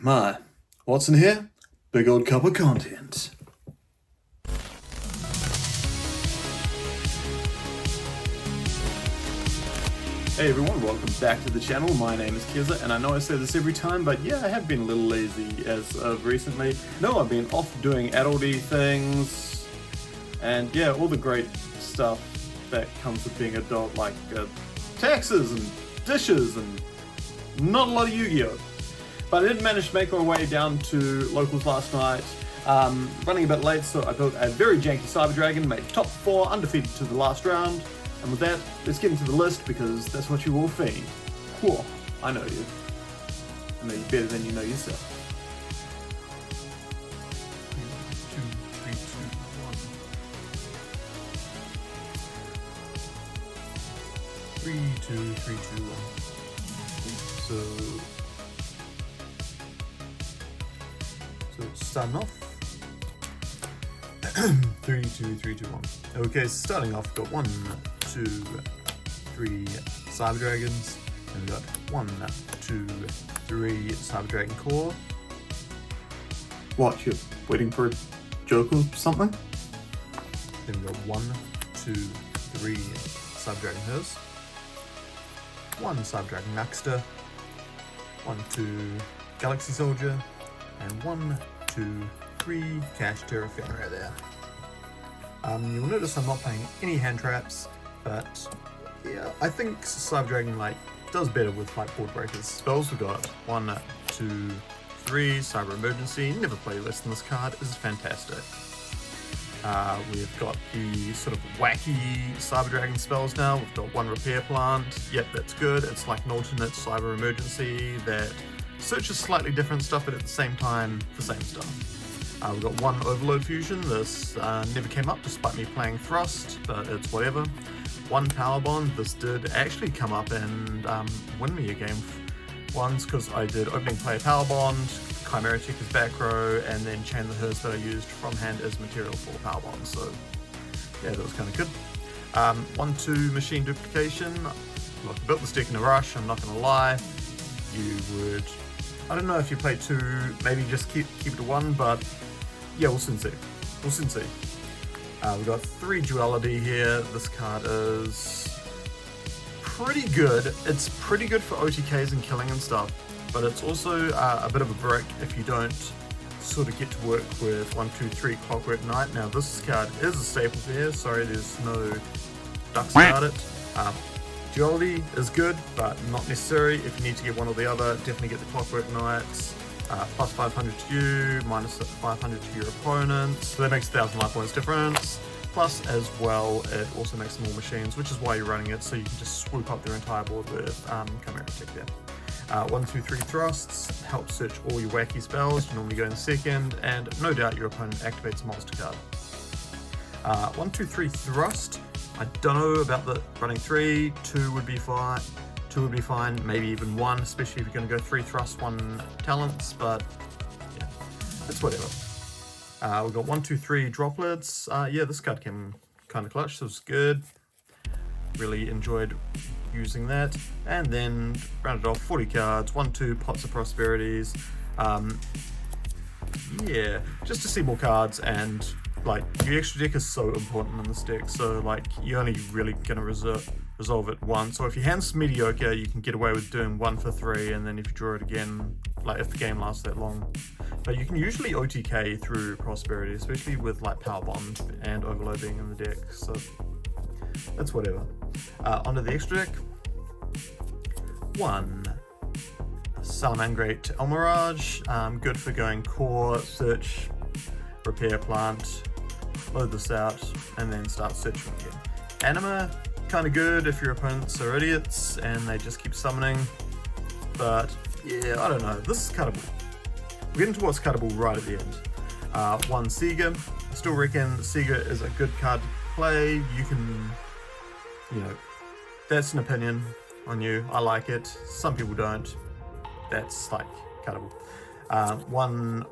My, what's in here? Big old cup of content. Hey everyone, welcome back to the channel. My name is Kezza, and I know I say this every time, but yeah, I have been a little lazy as of recently. No, I've been off doing adulty things, and yeah, all the great stuff that comes with being adult, like taxes and dishes and not a lot of Yu-Gi-Oh! But I did manage to make my way down to locals last night, running a bit late, so I built a very janky Cyber Dragon, made top 4, undefeated to the last round. And with that, let's get into the list because that's what you all feed. Whoa, I know you. I know you better than you know yourself. 3, 2, 3, 2, 1. So starting off. 3, 2, 3, 2, 1. Okay, so starting off, we've got 1, 2, 3 Cyber Dragons, and we've got 1, 2, 3 Cyber Dragon Core. What, you're waiting for a joke or something? Then we've got 1, 2, 3 Cyber Dragon Hearse, 1 Cyber Dragon Naxter, 1, 2 Galaxy Soldier, and 1, 2, 3 Cash Terra Fenrir there. You'll notice I'm not playing any hand traps, but yeah, I think Cyber Dragon does better with board breakers. Spells, we've got 1, 2, 3 Cyber Emergency. Never play less than this card. This is fantastic. We've got the sort of wacky Cyber Dragon spells now. We've got 1 Repair Plant. Yep, that's good. It's like an alternate Cyber Emergency that searches slightly different stuff, but at the same time, the same stuff. We've got 1 Overload Fusion. This never came up despite me playing Thrust, but it's whatever. 1 Power Bond. This did actually come up and win me a game once because I did opening play Power Bond, Chimera Check as back row, and then Chain the Hearse that I used from hand as material for Power Bond. So yeah, that was kind of good. 1, 2 Machine Duplication. Look, I built this deck in a rush, I'm not going to lie. You would, I don't know if you play 2, maybe just keep it to 1, but yeah, we'll soon see. We'll soon see. We've got 3 Duality here. This card is pretty good. It's pretty good for OTKs and killing and stuff, but it's also a bit of a brick if you don't sort of get to work with 1, 2, 3 Clockwork Knight. Now this card is a staple here. Sorry, there's no ducks about it. Duality is good, but not necessary. If you need to get one or the other, definitely get the Clockwork Knights. Plus 500 to you, minus 500 to your opponent. So that makes 1,000 life points difference. Plus, as well, it also makes more machines, which is why you're running it, so you can just swoop up their entire board with Chimera Check there. 1, 2, 3 Thrusts help search all your wacky spells. You normally go in second, and no doubt your opponent activates a monster card. 1, 2, 3 Thrust. I don't know about the running 3. 2 would be fine. 2 would be fine, maybe even 1, especially if you're going to go 3 Thrusts, 1 Talents, but yeah, it's whatever. We've got 1, 2, 3 Droplets. Yeah, this card came kind of clutch, so it's good. Really enjoyed using that. And then rounded off 40 cards, 1, 2 Pots of Prosperities. Yeah, just to see more cards, and your extra deck is so important in this deck, so you're only really going to resolve it once, or if your hand's mediocre, you can get away with doing 1 for 3, and then if you draw it again, if the game lasts that long. But you can usually OTK through Prosperity, especially with Power Bond and Overload being in the deck, so that's whatever. Onto the extra deck. 1 Salamangreat Elmirage, good for going core, search, repair plant, load this out, and then start searching again. Anima, kind of good if your opponents are idiots and they just keep summoning, but yeah, I don't know, this is cuttable. We'll get into what's cuttable right at the end. 1 Sega, I still reckon Sega is a good card to play. You can, that's an opinion on you. I like it, some people don't. That's cuttable. 1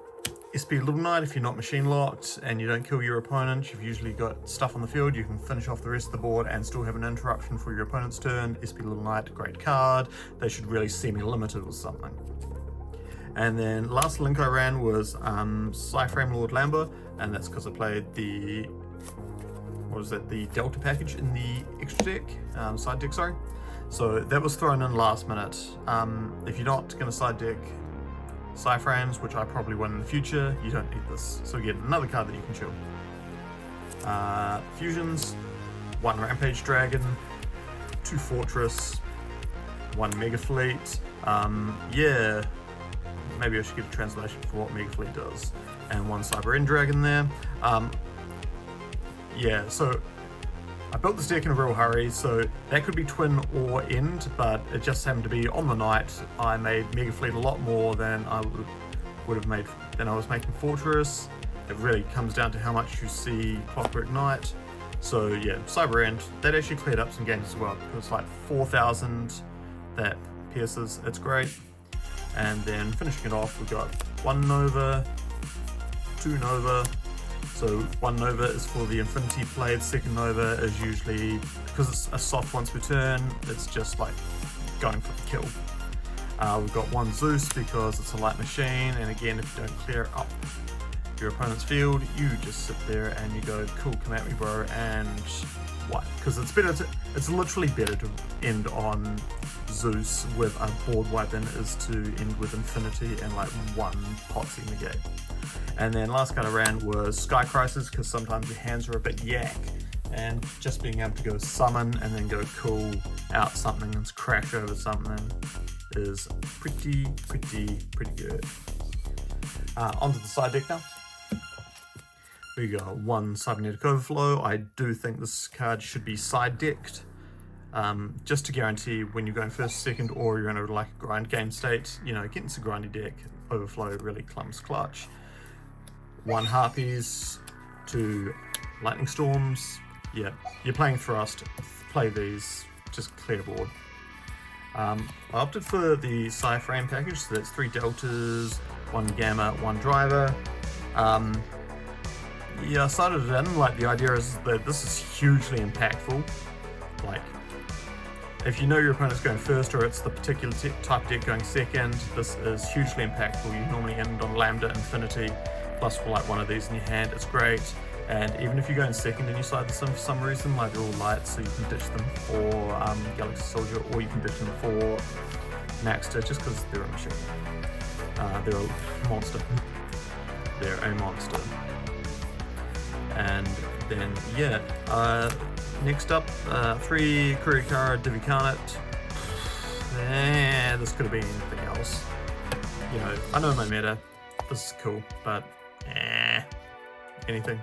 SP Little Knight, if you're not machine locked and you don't kill your opponent, you've usually got stuff on the field, you can finish off the rest of the board and still have an interruption for your opponent's turn. SP Little Knight, great card. They should really see me limited with something. And then last link I ran was Cyframe Lord Lambo, and that's because I played the, what was that, the Delta package in the extra deck, side deck, sorry. So that was thrown in last minute. If you're not going to side deck Cyframes, which I probably will in the future, you don't need this. So you get another card that you can chill. Fusions, 1 Rampage Dragon, 2 Fortress, 1 Mega Fleet. Yeah, maybe I should give a translation for what Mega Fleet does. And 1 Cyber End Dragon there. Yeah, so I built this deck in a real hurry, so that could be Twin or End, but it just happened to be on the night. I made Mega Fleet a lot more than I would have made than I was making Fortress. It really comes down to how much you see Clockwork Knight. So yeah, Cyber End, that actually cleared up some games as well. It was like 4,000 that pierces, it's great. And then finishing it off, we've got 1 Nova, 2 Nova. So 1 Nova is for the Infinity Blade, 2nd Nova is usually, because it's a soft once per turn, it's just like going for the kill. We've got 1 Zeus because it's a light machine, and again, if you don't clear up your opponent's field, you just sit there and you go, cool, come at me bro, and wipe. Because it's literally better to end on Zeus with a board wipe than it is to end with Infinity and like 1 Potsy negate. And then last card I ran was Sky Crisis, because sometimes your hands are a bit yak, and just being able to go summon and then go cool out something and crash over something is pretty good. Onto the side deck now. We got 1 Cybernetic Overflow. I do think this card should be side decked, just to guarantee when you're going first, second, or you're in a like a grind game state, you know, against a grindy deck, Overflow really clumps clutch. 1 Harpies, 2 Lightning Storms. Yeah, you're playing Thrust, play these, just clear board. I opted for the Cyframe package, so that's 3 Deltas, 1 Gamma, 1 Driver. Yeah, I started it in, like the idea is that this is hugely impactful. Like, if you know your opponent's going first or it's the particular type of deck going second, this is hugely impactful. You normally end on Lambda Infinity, plus for like 1 of these in your hand, it's great. And even if you go in second and you side this in for some reason, like they're all lights, so you can ditch them for Galaxy Soldier, or you can ditch them for Maxter, just because they're a machine. They're a monster. They're a monster. And then, yeah, next up, 3 Kurikara Divikarnate. This could have been anything else. You know, I know my meta, this is cool, but anything.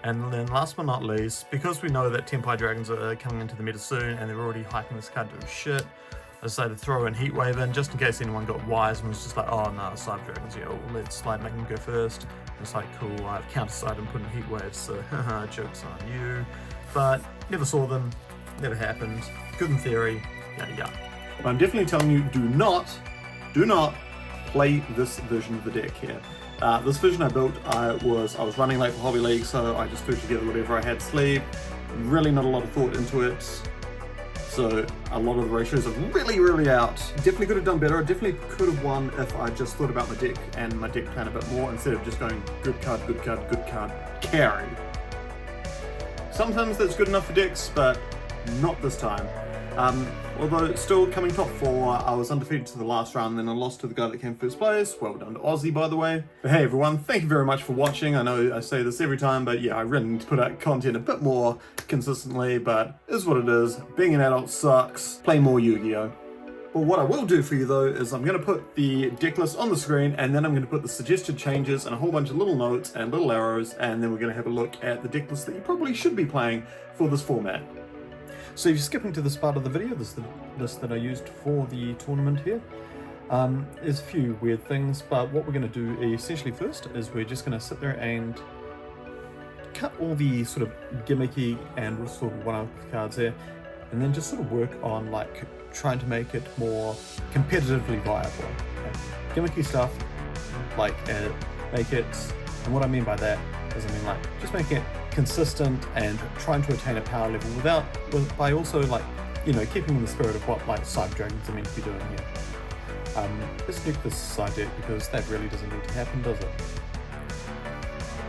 And then last but not least, because we know that Tempai Dragons are coming into the meta soon and they're already hyping this card to shit, I decided to throw in Heatwave in just in case anyone got wise and was just like, oh no, Cyber Dragons, yeah, well, let's like make them go first. And it's like, cool, I've counter-sided and put in Heatwave, so haha, joke's on you. But never saw them, never happened. Good in theory, yeah. I'm definitely telling you, do not play this version of the deck here. This version I built, I was running late for Hobby League, so I just threw together whatever I had to sleep. Really not a lot of thought into it. So a lot of the ratios are really out. Definitely could have done better. I definitely could have won if I just thought about my deck and my deck plan a bit more instead of just going good card, carry. Sometimes that's good enough for decks, but not this time. Although still coming top 4, I was undefeated to the last round, then I lost to the guy that came first place. Well done to Aussie, by the way. But hey everyone, thank you very much for watching. I know I say this every time, but yeah, I really need to put out content a bit more consistently, but it is what it is. Being an adult sucks. Play more Yu-Gi-Oh! But what I will do for you though is I'm going to put the deck list on the screen, and then I'm going to put the suggested changes and a whole bunch of little notes and little arrows, and then we're going to have a look at the deck list that you probably should be playing for this format. So if you're skipping to this part of the video, this is the list that I used for the tournament here. There's a few weird things, but what we're going to do essentially first is we're just going to sit there and cut all the sort of gimmicky and sort of one-off cards here, and then just sort of work on like trying to make it more competitively viable. Okay? Gimmicky stuff, like make it, and what I mean by that is I mean like just make it consistent and trying to attain a power level by also like, you know, keeping in the spirit of what like Cyber Dragons are meant to be doing here. Let's nuke this side deck because that really doesn't need to happen, does it?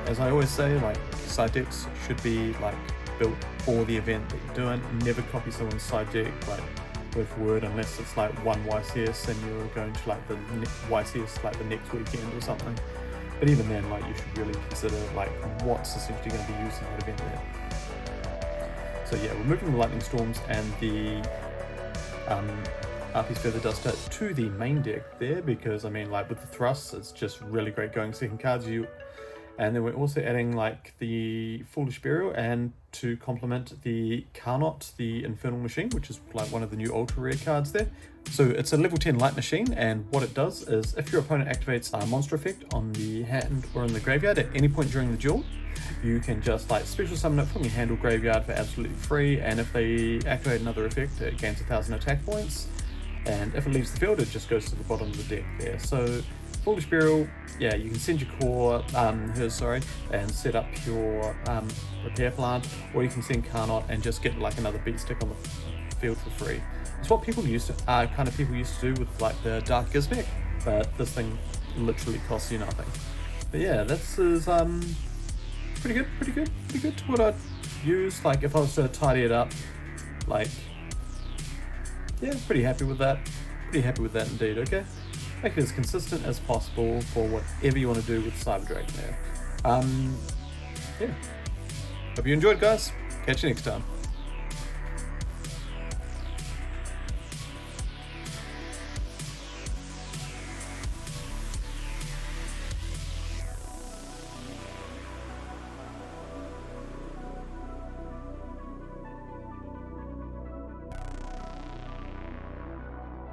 As I always say, like, side decks should be like built for the event that you're doing. Never copy someone's side deck like with Word unless it's like one YCS and you're going to like the YCS like the next weekend or something. But even then, like, you should really consider like what's essentially going to be used in that event there. So yeah, removing the lightning storms and the Arpy's Feather Duster to the main deck there, because I mean, like, with the thrusts, it's just really great going second cards. And then we're also adding like the Foolish Burial and to complement the Carnot, the Infernal Machine, which is like one of the new ultra rare cards there. So it's a level 10 light machine, and what it does is if your opponent activates a monster effect on the hand or in the graveyard at any point during the duel, you can just like special summon it from your hand or graveyard for absolutely free, and if they activate another effect, it gains 1,000 attack points, and if it leaves the field, it just goes to the bottom of the deck there. So Foolish Burial, yeah, you can send your core, and set up your repair plant, or you can send Carnot and just get like another beat stick on the field for free. It's what people used to do with like the Dark Gizmek, but this thing literally costs you nothing. But yeah, this is pretty good to what I'd use. Like, if I was to tidy it up, like, yeah, pretty happy with that. Pretty happy with that indeed. Okay. Make it as consistent as possible for whatever you want to do with Cyber Dragon there. Yeah. Hope you enjoyed, guys. Catch you next time.